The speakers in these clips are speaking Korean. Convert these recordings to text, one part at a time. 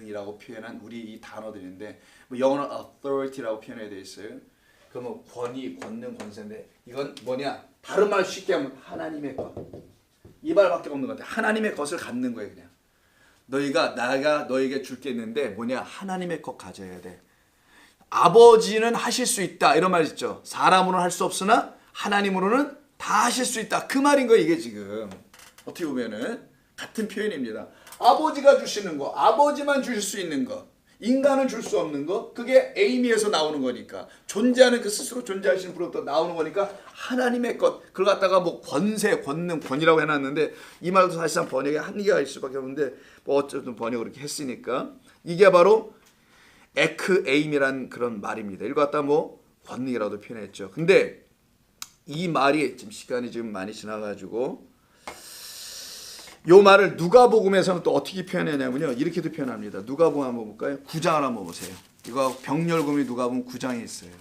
권이라고 표현한 우리 이 단어들인데 뭐 영어는 authority라고 표현해 되어 있어요. 그러면 권위, 권능, 권세인데 이건 뭐냐? 다른 말 쉽게 하면 하나님의 것. 이 말밖에 없는 것 같아. 하나님의 것을 갖는 거예요, 그냥. 내가 너에게 줄 게 있는데 뭐냐? 하나님의 것 가져야 돼. 아버지는 하실 수 있다 이런 말 있죠. 사람으로는 할 수 없으나 하나님으로는 다 하실 수 있다. 그 말인 거예요, 이게 지금. 어떻게 보면은 같은 표현입니다. 아버지가 주시는 거, 아버지만 주실 수 있는 거, 인간은 줄 수 없는 거, 그게 에이미에서 나오는 거니까. 존재하는 그 스스로 존재하시는 분으로부터 나오는 거니까 하나님의 것. 그걸 갖다가 뭐 권세, 권능, 권이라고 해놨는데 이 말도 사실상 번역에 한계가 있을 수밖에 없는데 뭐 어쨌든 번역을 이렇게 했으니까 이게 바로 에크 에임이란 그런 말입니다. 이걸 갖다 뭐 권능이라고도 표현했죠. 근데 이 말이 지금 시간이 좀 많이 지나가지고 요 말을 누가복음에서는 또 어떻게 표현하냐면요. 이렇게도 표현합니다. 누가복음 한번 볼까요? 9장을 한번 보세요. 이거 병렬금이 누가복음 9장에 있어요.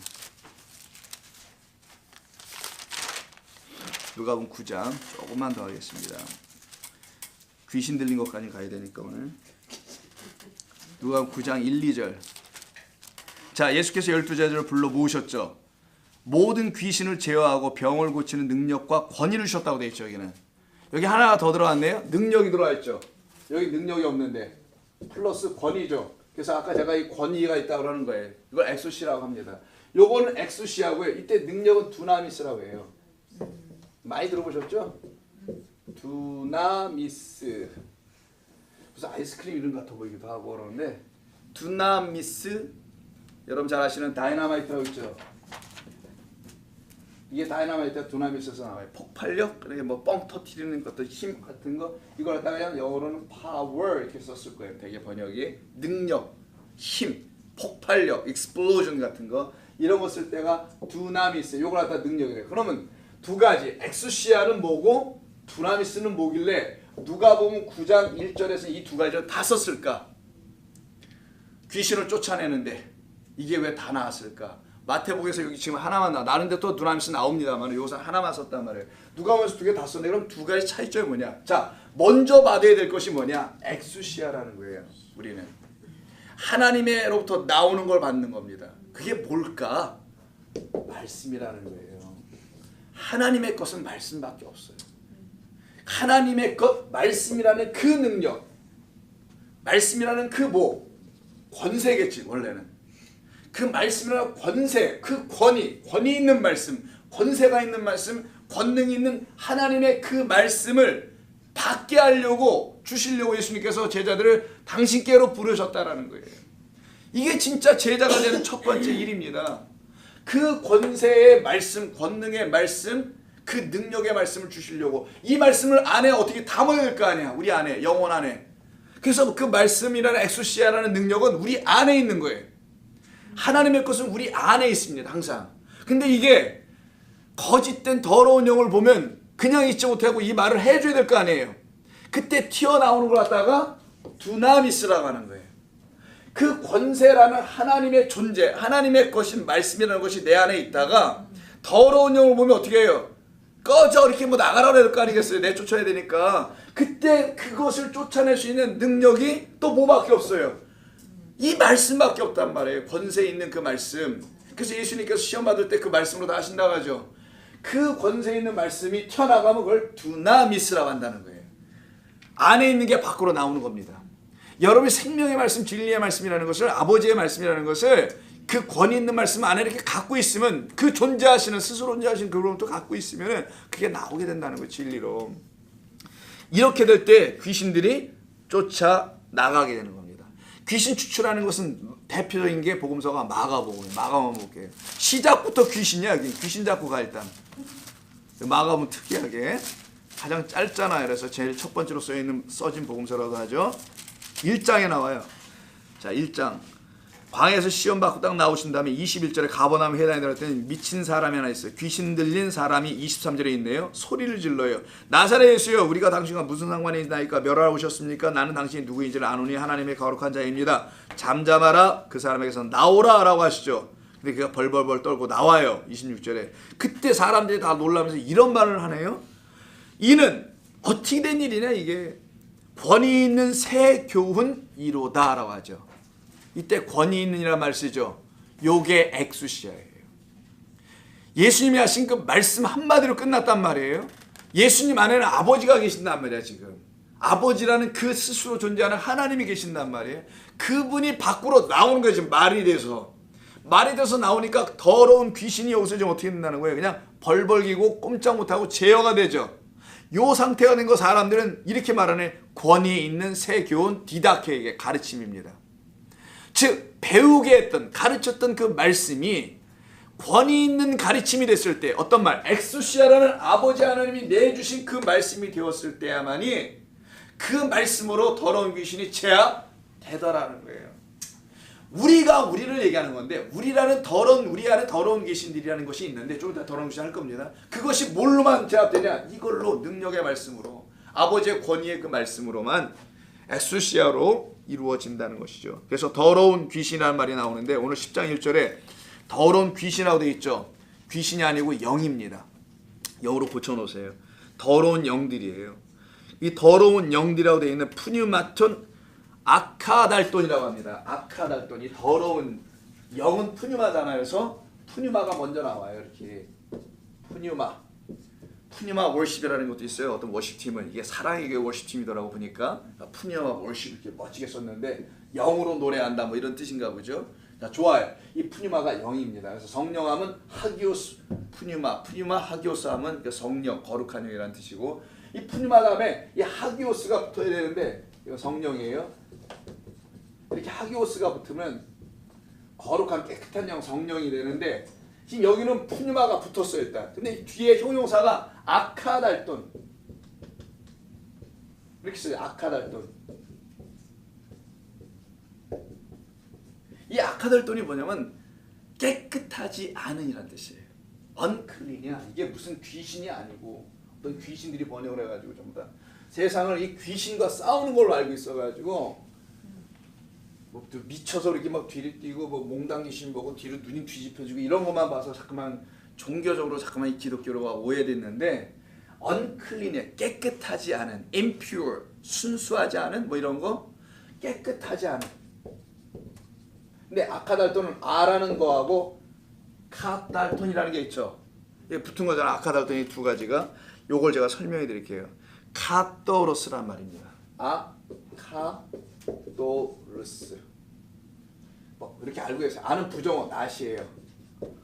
누가복음 9장 조금만 더 하겠습니다. 귀신 들린 것까지 가야 되니까 오늘. 누가복음 9장 1, 2절. 자, 예수께서 12제자를 불러 모으셨죠. 모든 귀신을 제어하고 병을 고치는 능력과 권위를 주셨다고 되어 있죠. 여기 하나가 더 들어왔네요. 능력이 들어와 있죠. 여기 능력이 없는데 플러스 권위죠. 그래서 아까 제가 이 권위가 있다고 그러는 거예요. 이걸 엑소시라고 합니다. 요거는 엑소시하고요. 이때 능력은 두나미스라고 해요. 많이 들어보셨죠? 두나미스. 무슨 아이스크림 이름 같아 보이기도 하고 그러는데 두나미스, 여러분 잘 아시는 다이너마이트라고 있죠. 이게 다이너마이트가 두나미스에서 나와요. 폭발력, 그러니까 뭐 뻥 터트리는 것도 힘 같은 거, 이걸 갖다가 그냥 영어로는 power 이렇게 썼을 거예요. 되게 번역이 능력, 힘, 폭발력, explosion 같은 거 이런 거 쓸 때가 두나미스. 요걸 갖다 능력이래요. 그러면 두 가지, 엑수시아는 뭐고 두나미스는 뭐길래 누가 보면 9장 1절에서 이 두 가지를 다 썼을까? 귀신을 쫓아내는데 이게 왜 다 나왔을까? 마태복음에서 여기 지금 하나만 나는데 또 두나미스 나옵니다만 여기서 하나만 썼단 말이에요. 누가복음에서 두 개 다 썼네. 그럼 두 가지 차이점이 뭐냐? 자, 먼저 받아야 될 것이 뭐냐? 엑수시아라는 거예요. 우리는 하나님으로부터 나오는 걸 받는 겁니다. 그게 뭘까? 말씀이라는 거예요. 하나님의 것은 말씀밖에 없어요. 하나님의 것, 말씀이라는 그 능력, 말씀이라는 그 뭐 권세겠지 원래는. 그 말씀이라는 권세, 그 권위 있는 말씀, 권세가 있는 말씀, 권능이 있는 하나님의 그 말씀을 받게 하려고 주시려고 예수님께서 제자들을 당신께로 부르셨다라는 거예요. 이게 진짜 제자가 되는 첫 번째 일입니다. 그 권세의 말씀, 권능의 말씀, 그 능력의 말씀을 주시려고 이 말씀을 안에 어떻게 담아야 될 거 아니야. 우리 안에, 영혼 안에. 그래서 그 말씀이라는 엑소시아라는 능력은 우리 안에 있는 거예요. 하나님의 것은 우리 안에 있습니다. 항상. 근데 이게 거짓된 더러운 영을 보면 그냥 잊지 못하고 이 말을 해줘야 될 거 아니에요. 그때 튀어나오는 걸 갖다가 두나미스라고 하는 거예요. 그 권세라는 하나님의 존재, 하나님의 것인 말씀이라는 것이 내 안에 있다가 더러운 영을 보면 어떻게 해요? 꺼져 이렇게 뭐 나가라 그럴 거 아니겠어요. 내쫓아야 되니까. 그때 그것을 쫓아낼 수 있는 능력이 또 뭐밖에 없어요. 이 말씀밖에 없단 말이에요. 권세 있는 그 말씀. 그래서 예수님께서 시험 받을 때 그 말씀으로 다 하신다고 하죠. 그 권세 있는 말씀이 튀어나가면 그걸 두나미스라고 한다는 거예요. 안에 있는 게 밖으로 나오는 겁니다. 여러분이 생명의 말씀, 진리의 말씀이라는 것을, 아버지의 말씀이라는 것을 그 권위 있는 말씀 안에 이렇게 갖고 있으면, 그 존재하시는, 스스로 존재하시는 그로부터 갖고 있으면 그게 나오게 된다는 거예요. 진리로. 이렇게 될 때 귀신들이 쫓아나가게 되는 겁니다. 귀신 추출하는 것은 대표적인 게 복음서가 마가복음이에요. 마가만 볼게요. 시작부터 귀신이야. 귀신 잡고 가 일단. 마가복음 특이하게 가장 짧잖아요. 그래서 제일 첫 번째로 써진 복음서라고 하죠. 1장에 나와요. 자, 1장. 광야에서 시험 받고 딱 나오신 다음에 21절에 가버나움 회당에 들어갔더니 미친 사람이 하나 있어요. 귀신 들린 사람이 23절에 있네요. 소리를 질러요. 나사렛 예수여, 우리가 당신과 무슨 상관이 있나이까? 멸하러 오셨습니까? 나는 당신이 누구인지를 아노니 하나님의 거룩한 자입니다. 잠잠하라. 그 사람에게서 나오라 라고 하시죠. 근데 그가 벌벌벌 떨고 나와요. 26절에. 그때 사람들이 다 놀라면서 이런 말을 하네요. 이는 어떻게 된 일이냐 이게. 권위 있는 새 교훈, 이로다라고 하죠. 이때 권위 있는이라는 말 쓰죠. 요게 엑수시아예요. 예수님이 하신 그 말씀 한마디로 끝났단 말이에요. 예수님 안에는 아버지가 계신단 말이야 지금. 아버지라는 그 스스로 존재하는 하나님이 계신단 말이에요. 그분이 밖으로 나오는 거예요. 지금 말이 돼서. 말이 돼서 나오니까 더러운 귀신이 여기서 좀 어떻게 된다는 거예요. 그냥 벌벌기고 꼼짝 못하고 제어가 되죠. 요 상태가 된 거 사람들은 이렇게 말하는 권위 있는 새 교훈 디다케에게 가르침입니다. 즉 배우게 했던 가르쳤던 그 말씀이 권위 있는 가르침이 됐을 때 어떤 말 엑수시아라는 아버지 하나님이 내주신 그 말씀이 되었을 때야만이 그 말씀으로 더러운 귀신이 제압되더라는 거예요. 우리가 우리를 얘기하는 건데 우리라는 우리 안에 더러운 귀신들이라는 것이 있는데 좀 이따 더러운 귀신 할 겁니다. 그것이 뭘로만 제압되냐? 이걸로 능력의 말씀으로 아버지의 권위의 그 말씀으로만 엑수시아로 이루어진다는 것이죠. 그래서 더러운 귀신이라는 말이 나오는데 오늘 10장 1절에 더러운 귀신이라고 되어 있죠. 귀신이 아니고 영입니다. 영으로 고쳐놓으세요. 더러운 영들이에요. 이 더러운 영들이라고 되어 있는 푸뉴마톤 아카달돈이라고 합니다. 아카달돈. 이 더러운 영은 푸뉴마잖아요. 그래서 푸뉴마가 먼저 나와요. 이렇게 푸뉴마 월십이라는 것도 있어요. 어떤 워십팀은 이게 사랑의 교회 워십팀이더라고 보니까 푸뉴마 월십 이렇게 멋지게 썼는데 영으로 노래한다 뭐 이런 뜻인가 보죠. 자, 좋아요. 이 푸뉴마가 영입니다. 그래서 성령하면 하기오스 푸뉴마 하기오스 하면 성령 거룩한 영이라는 뜻이고 이 푸뉴마 다음에 이 하기오스가 붙어야 되는데 이거 성령이에요. 이렇게 하기오스가 붙으면 거룩한 깨끗한 영 성령이 되는데 지금 여기는 푸뉴마가 붙었어요 일단. 근데 뒤에 형용사가 아카달돈 이렇게 써요. 아카달돈. 이 아카달돈이 뭐냐면 깨끗하지 않은이란 뜻이에요. unclean이야. 이게 무슨 귀신이 아니고 어떤 귀신들이 번역을 해가지고 전부 다 세상을 이 귀신과 싸우는 걸로 알고 있어가지고 뭐 미쳐서 이렇게 막 뒤를 뛰고 뭐 몽당 귀신 보고 뒤로 눈이 뒤집혀지고 이런 것만 봐서 자꾸만 종교적으로 자꾸만 이 기독교로가 오해됐는데 unclean이야. 깨끗하지 않은, impure, 순수하지 않은 뭐 이런 거 깨끗하지 않은. 근데 아카달돈은 아라는 거하고 카달톤이라는 게 있죠. 이게 붙은 거잖아. 아카달톤이 두 가지가. 요걸 제가 설명해 드릴게요. 카토로스란 말입니다. 아카토로스. 뭐 이렇게 알고 계세요. 아는 부정어 낫이에요.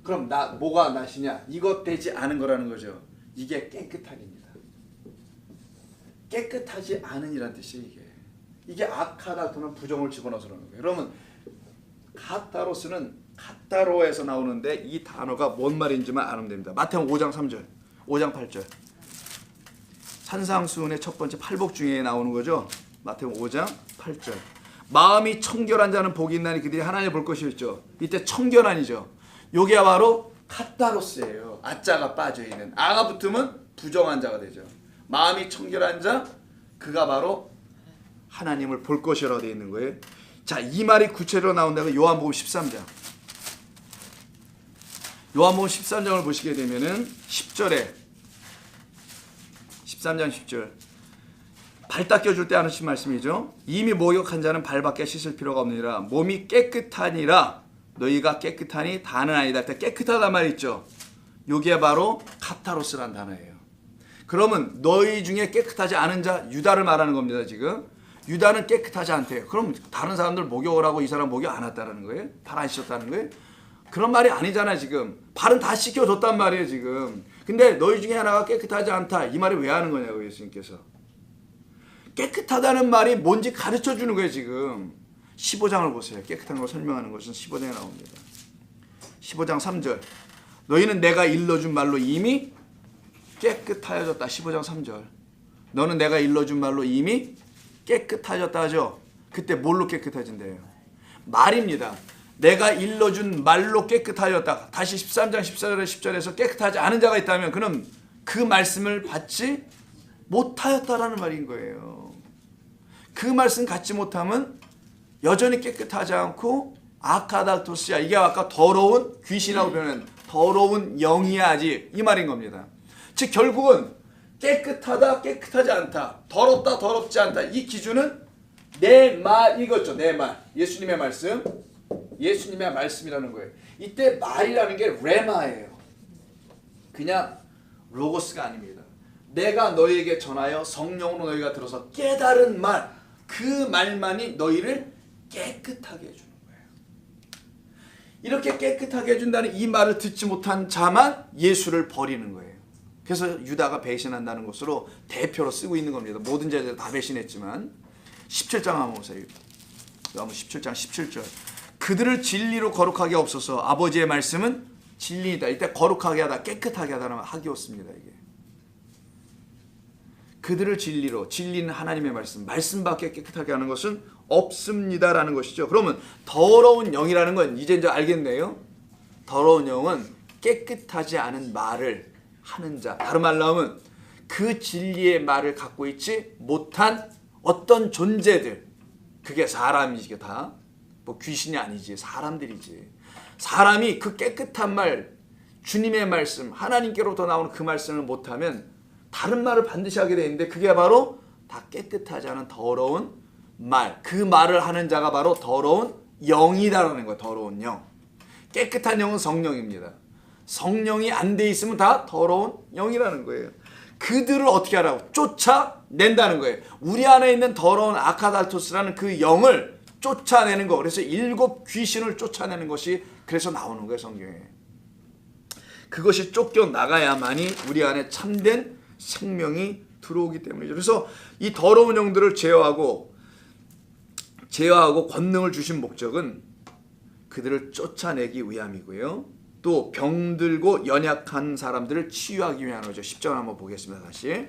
그럼 뭐가 낫이냐? 이것 되지 않은 거라는 거죠. 이게 깨끗함입니다. 깨끗하지 않은이란 뜻이에요. 이게 아카달톤은 부정을 집어넣어서 그러는 거예요. 그러면 카타로스는 카타로에서 나오는데 이 단어가 뭔 말인지만 알면 됩니다. 마태복음 5장 3절, 5장 8절. 산상수훈의 첫 번째 팔복 중에 나오는 거죠. 마태복음 5장 8절. 마음이 청결한 자는 복이 있나니 그들이 하나님을 볼 것이었죠. 이때 청결한이죠. 요게 바로 카타로스예요. 아자가 빠져있는. 아가 붙으면 부정한 자가 되죠. 마음이 청결한 자, 그가 바로 하나님을 볼 것이라고 되어 있는 거예요. 자, 이 말이 구체로 나온다고 요한복음 13장. 요한복음 13장을 보시게 되면은 10절에 13장 10절 발 닦여줄 때 하신 말씀이죠. 이미 목욕한 자는 발밖에 씻을 필요가 없느니라. 몸이 깨끗하니라. 너희가 깨끗하니 다는 아니다. 할 때 깨끗하다 말 있죠. 요게 바로 카타로스란 단어예요. 그러면 너희 중에 깨끗하지 않은 자 유다를 말하는 겁니다. 지금 유다는 깨끗하지 않대요. 그럼 다른 사람들 목욕을 하고 이 사람 목욕 안 했다는 거예요? 발 안 씻었다는 거예요? 그런 말이 아니잖아. 지금 발은 다 씻겨줬단 말이에요. 지금 근데 너희 중에 하나가 깨끗하지 않다. 이 말을 왜 하는 거냐고 예수님께서. 깨끗하다는 말이 뭔지 가르쳐 주는 거예요. 지금 15장을 보세요. 깨끗한 걸 설명하는 것은 15장에 나옵니다. 15장 3절 너희는 내가 일러준 말로 이미 깨끗하여졌다. 15장 3절 너는 내가 일러준 말로 이미 깨끗하졌다 하죠. 그때 뭘로 깨끗해진대요? 말입니다. 내가 일러준 말로 깨끗하였다. 다시 13장 14절에 10절에서 깨끗하지 않은 자가 있다면 그는 그 말씀을 받지 못하였다라는 말인 거예요. 그 말씀 갖지 못하면 여전히 깨끗하지 않고 아카달토스야. 이게 아까 더러운 귀신이라고 표현한 더러운 영이야 아직 이 말인 겁니다. 즉 결국은 깨끗하다 깨끗하지 않다 더럽다 더럽지 않다 이 기준은 내 말 이거죠. 내 말. 예수님의 말씀. 예수님의 말씀이라는 거예요. 이때 말이라는 게 레마예요. 그냥 로고스가 아닙니다. 내가 너희에게 전하여 성령으로 너희가 들어서 깨달은 말, 그 말만이 너희를 깨끗하게 해주는 거예요. 이렇게 깨끗하게 해준다는 이 말을 듣지 못한 자만 예수를 버리는 거예요. 그래서 유다가 배신한다는 것으로 대표로 쓰고 있는 겁니다. 모든 자들 다 배신했지만 17장 한번 보세요. 한번 17장 17절. 그들을 진리로 거룩하게 없어서 아버지의 말씀은 진리이다. 이때 거룩하게 하다, 깨끗하게 하다는 학이었습니다. 이게. 그들을 진리로, 진리는 하나님의 말씀밖에 깨끗하게 하는 것은 없습니다라는 것이죠. 그러면 더러운 영이라는 건 이제 알겠네요. 더러운 영은 깨끗하지 않은 말을 하는 자. 다른 말로 하면 그 진리의 말을 갖고 있지 못한 어떤 존재들. 그게 사람이지 다. 뭐 귀신이 아니지, 사람들이지. 사람이 그 깨끗한 말, 주님의 말씀, 하나님께로부터 나오는 그 말씀을 못하면 다른 말을 반드시 하게 되는데 그게 바로 다 깨끗하지 않은 더러운 말. 그 말을 하는 자가 바로 더러운 영이다라는 거예요. 더러운 영. 깨끗한 영은 성령입니다. 성령이 안 돼 있으면 다 더러운 영이라는 거예요. 그들을 어떻게 하라고? 쫓아낸다는 거예요. 우리 안에 있는 더러운 아카달토스라는 그 영을 쫓아내는 거. 그래서 7 귀신을 쫓아내는 것이 그래서 나오는 거예요. 성경에. 그것이 쫓겨나가야만이 우리 안에 참된 생명이 들어오기 때문이죠. 그래서 이 더러운 영들을 제어하고 권능을 주신 목적은 그들을 쫓아내기 위함이고요. 또 병들고 연약한 사람들을 치유하기 위한 거죠. 10절 한번 보겠습니다. 다시.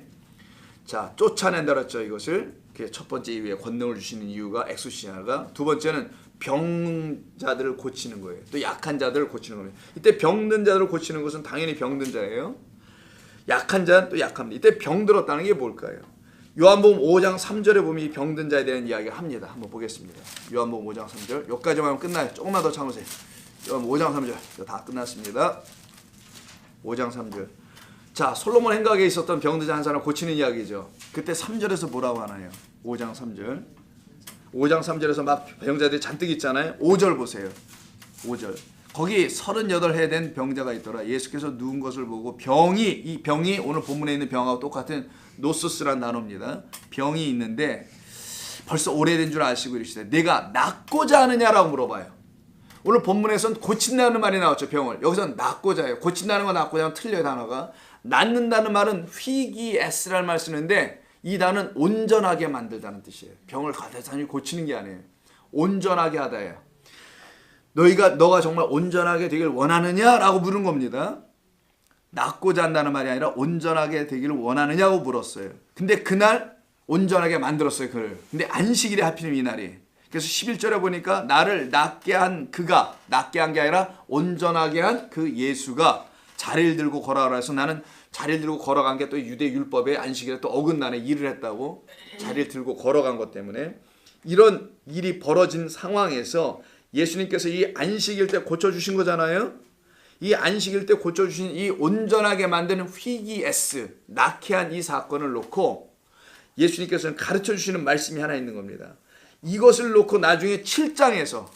자, 쫓아낸다 그랬죠. 이것을. 그게 첫 번째 이유에 권능을 주시는 이유가 엑소시아가. 두 번째는 병자들을 고치는 거예요. 또 약한 자들을 고치는 겁니다. 이때 병든 자들을 고치는 것은 당연히 병든 자예요. 약한 자는 또 약합니다. 이때 병들었다는 게 뭘까요? 요한복음 5장 3절에 보면 이 병든 자에 대한 이야기를 합니다. 한번 보겠습니다. 요한복음 5장 3절. 여기까지만 하면 끝나요. 조금만 더 참으세요. 요한복음 5장 3절. 이거 다 끝났습니다. 5장 3절. 자, 솔로몬 행각에 있었던 병든 자 한 사람 고치는 이야기죠. 그때 3절에서 뭐라고 하나요? 5장 3절. 5장 3절에서 막 병자들이 잔뜩 있잖아요. 5절 보세요. 5절. 거기 38해 된 병자가 있더라. 예수께서 누운 것을 보고 이 병이 오늘 본문에 있는 병하고 똑같은 노소스란 단어입니다. 병이 있는데 벌써 오래된 줄 아시고 이러시되 내가 낫고자 하느냐라고 물어봐요. 오늘 본문에서는 고친다는 말이 나왔죠. 병을. 여기서는 낫고자 해요. 고친다는 거 낫고자 하면 틀려요. 단어가. 낫는다는 말은 휘기에스라는 말을 쓰는데 이 단어는 온전하게 만들다는 뜻이에요. 병을 가대산히 고치는 게 아니에요. 온전하게 하다예요. 너가 정말 온전하게 되길 원하느냐라고 물은 겁니다. 낫고자 한다는 말이 아니라 온전하게 되기를 원하느냐고 물었어요. 근데 그날 온전하게 만들었어요. 그를. 근데 안식일에 하필이면 이날이. 그래서 11절에 보니까 나를 낫게 한 그가, 낫게 한 게 아니라 온전하게 한 그 예수가 자리를 들고 걸어가라 해서 나는 자리를 들고 걸어간 게 또 유대 율법에 안식일에 또 어긋나네. 일을 했다고. 자리를 들고 걸어간 것 때문에 이런 일이 벌어진 상황에서 예수님께서 이 안식일 때 고쳐주신 거잖아요. 이 안식일 때 고쳐주신 이 온전하게 만드는 휘기에스, 낫게 한 이 사건을 놓고 예수님께서는 가르쳐주시는 말씀이 하나 있는 겁니다. 이것을 놓고 나중에 7장에서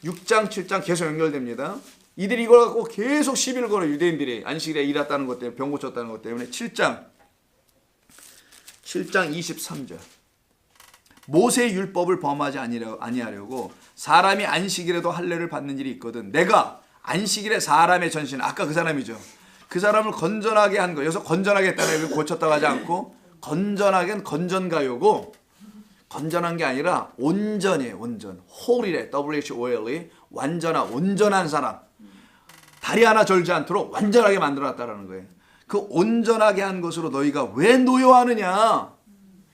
6장, 7장 계속 연결됩니다. 이들이 이걸 갖고 계속 시비를 걸어. 유대인들이 안식일에 일했다는 것 때문에, 병 고쳤다는 것 때문에. 7장 23절. 모세의 율법을 범하지 아니하려고 사람이 안식일에도 할례를 받는 일이 있거든. 내가 안식일에 사람의 전신, 아까 그 사람이죠. 그 사람을 건전하게 한 거. 여기서 건전하게 했다는 걸 고쳤다고 하지 않고 건전하게는 건전가요고 건전한 게 아니라 온전이에요. 온전. whole이래. WHOLE. 완전한, 온전한 사람. 다리 하나 절지 않도록 완전하게 만들어놨다는 거예요. 그 온전하게 한 것으로 너희가 왜 노여하느냐.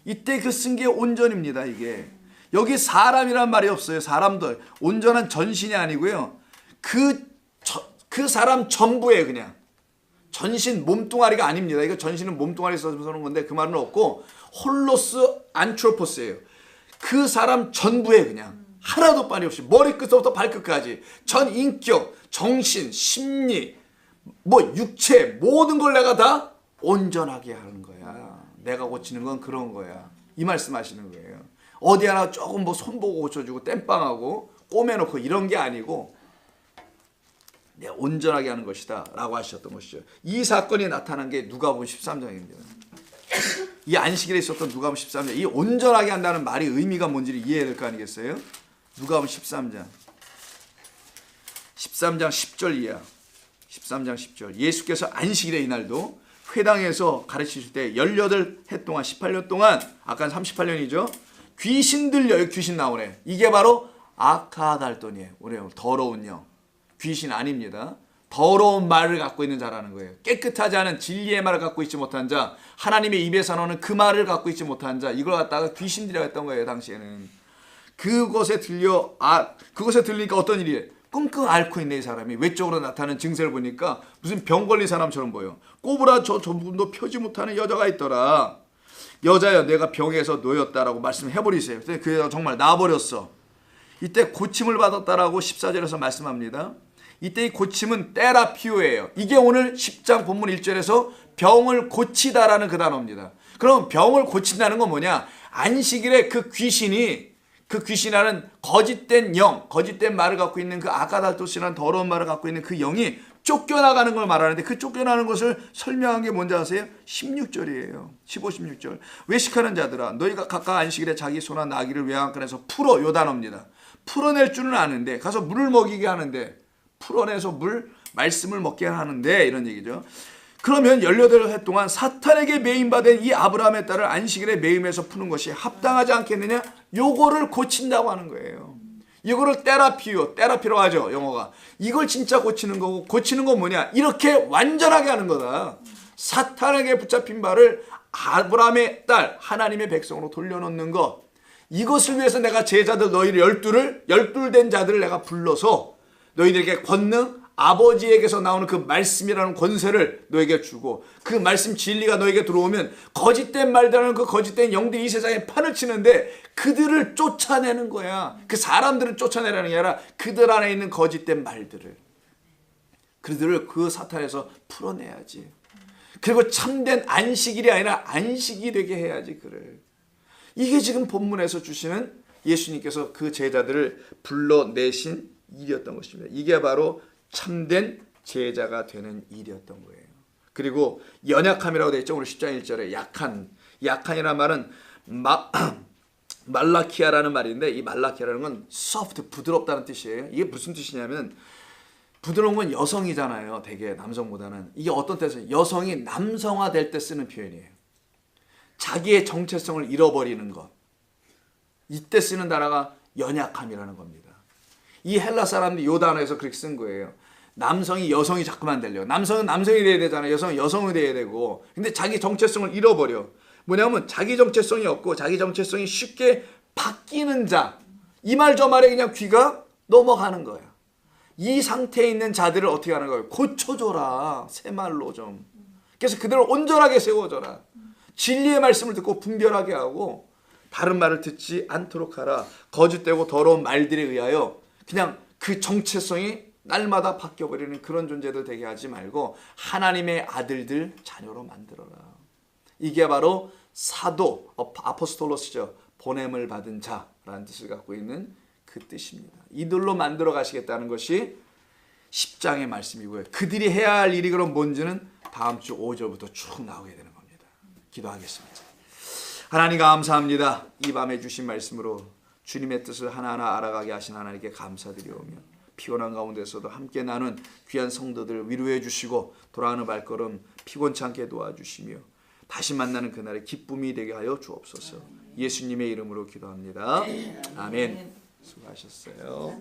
이때 그 쓴 게 온전입니다. 이게. 여기 사람이란 말이 없어요. 사람들. 온전한 전신이 아니고요. 그 사람 전부예요. 그냥. 전신 몸뚱아리가 아닙니다. 이거 전신은 몸뚱아리 써서 그런 건데 그 말은 없고 홀로스 안트로포스예요. 그 사람 전부에 그냥 하나도 빠짐 없이 머리끝부터 발끝까지 전 인격, 정신, 심리, 뭐 육체 모든 걸 내가 다 온전하게 하는 거야. 내가 고치는 건 그런 거야. 이 말씀하시는 거예요. 어디 하나 조금 뭐 손보고 고쳐주고 땜빵하고 꼬매놓고 이런 게 아니고 내 온전하게 하는 것이다 라고 하셨던 것이죠. 이 사건이 나타난 게 누가복음 13장입니다. 이 안식일에 있었던 누가복음 13장, 이 온전하게 한다는 말이 의미가 뭔지를 이해해야 될 거 아니겠어요? 누가복음 13장 10절 이하. 13장 10절. 예수께서 안식일에 이날도 회당에서 가르치실 때 18해 동안 18년 동안, 아까 38년이죠. 귀신 들려요. 귀신 나오네. 이게 바로 아카달돈이에요. 더러운 영. 귀신 아닙니다. 더러운 말을 갖고 있는 자라는 거예요. 깨끗하지 않은 진리의 말을 갖고 있지 못한 자, 하나님의 입에서 나오는 그 말을 갖고 있지 못한 자, 이걸 갖다가 귀신들이라고 했던 거예요. 당시에는. 그곳에 들리니까 어떤 일이에요? 끙끙 앓고 있는 이 사람이 외적으로 나타나는 증세를 보니까 무슨 병 걸린 사람처럼 보여. 꼬부라 저 전분도 펴지 못하는 여자가 있더라. 여자여, 내가 병에서 놓였다라고 말씀해버리세요. 그 여자가 정말 나아버렸어. 이때 고침을 받았다라고 14절에서 말씀합니다. 이때 이 고침은 테라피오예요. 이게 오늘 10장 본문 1절에서 병을 고치다라는 그 단어입니다. 그럼 병을 고친다는 건 뭐냐? 안식일에 그 귀신이라는 거짓된 영, 거짓된 말을 갖고 있는 그 아가달토스라는 더러운 말을 갖고 있는 그 영이 쫓겨나가는 걸 말하는데, 그 쫓겨나는 것을 설명한 게 뭔지 아세요? 16절이에요. 15, 16절. 외식하는 자들아, 너희가 각각 안식일에 자기 소나 나귀를 외양간에서 풀어, 요 단어입니다. 풀어낼 줄은 아는데, 가서 물을 먹이게 하는데, 풀어내서 말씀을 먹게 하는데, 이런 얘기죠. 그러면 18해 동안 사탄에게 매임받은 이 아브라함의 딸을 안식일에 매임해서 푸는 것이 합당하지 않겠느냐? 요거를 고친다고 하는 거예요. 이거를 테라피라고 하죠, 영어가. 이걸 진짜 고치는 거고, 고치는 건 뭐냐? 이렇게 완전하게 하는 거다. 사탄에게 붙잡힌 바를 아브라함의 딸, 하나님의 백성으로 돌려놓는 것. 이것을 위해서 내가 제자들 너희를 12된 자들을 내가 불러서 너희들에게 권능, 아버지에게서 나오는 그 말씀이라는 권세를 너에게 주고, 그 말씀 진리가 너에게 들어오면 거짓된 말들하는 그 거짓된 영들이 이 세상에 판을 치는데 그들을 쫓아내는 거야. 그 사람들을 쫓아내라는 게 아니라 그들 안에 있는 거짓된 말들을, 그들을 그 사탄에서 풀어내야지. 그리고 참된 안식일이 아니라 안식이 되게 해야지 그를. 이게 지금 본문에서 주시는 예수님께서 그 제자들을 불러내신 일이었던 것입니다. 이게 바로 참된 제자가 되는 일이었던 거예요. 그리고 연약함이라고 되어 있죠. 오늘 10장 1절에 약한이라는 말은 말라키아라는 말인데, 이 말라키아라는 건 soft, 부드럽다는 뜻이에요. 이게 무슨 뜻이냐면, 부드러운 건 여성이잖아요. 되게 남성보다는. 이게 어떤 뜻이에요? 여성이 남성화될 때 쓰는 표현이에요. 자기의 정체성을 잃어버리는 것. 이때 쓰는 단어가 연약함이라는 겁니다. 이 헬라 사람들이 이 단어에서 그렇게 쓴 거예요. 남성이 여성이 자꾸만 되려. 남성은 남성이 돼야 되잖아요. 여성은 여성이 돼야 되고. 근데 자기 정체성을 잃어버려. 뭐냐면 자기 정체성이 없고 자기 정체성이 쉽게 바뀌는 자. 이 말 저 말에 그냥 귀가 넘어가는 거야. 이 상태에 있는 자들을 어떻게 하는 거예요? 고쳐줘라. 새 말로 좀. 그래서 그들을 온전하게 세워줘라. 진리의 말씀을 듣고 분별하게 하고 다른 말을 듣지 않도록 하라. 거짓되고 더러운 말들에 의하여 그냥 그 정체성이 날마다 바뀌어버리는 그런 존재들 되게 하지 말고 하나님의 아들들, 자녀로 만들어라. 이게 바로 사도, 아포스톨로스죠. 보냄을 받은 자라는 뜻을 갖고 있는 그 뜻입니다. 이들로 만들어 가시겠다는 것이 10장의 말씀이고요. 그들이 해야 할 일이 그럼 뭔지는 다음 주 5절부터 쭉 나오게 되는 겁니다. 기도하겠습니다. 하나님 감사합니다. 이 밤에 주신 말씀으로 주님의 뜻을 하나하나 알아가게 하신 하나님께 감사드리오며, 피곤한 가운데서도 함께 나눈 귀한 성도들을 위로해 주시고 돌아가는 발걸음 피곤치 않게 도와주시며 다시 만나는 그날의 기쁨이 되게 하여 주옵소서. 예수님의 이름으로 기도합니다. 아멘. 수고하셨어요.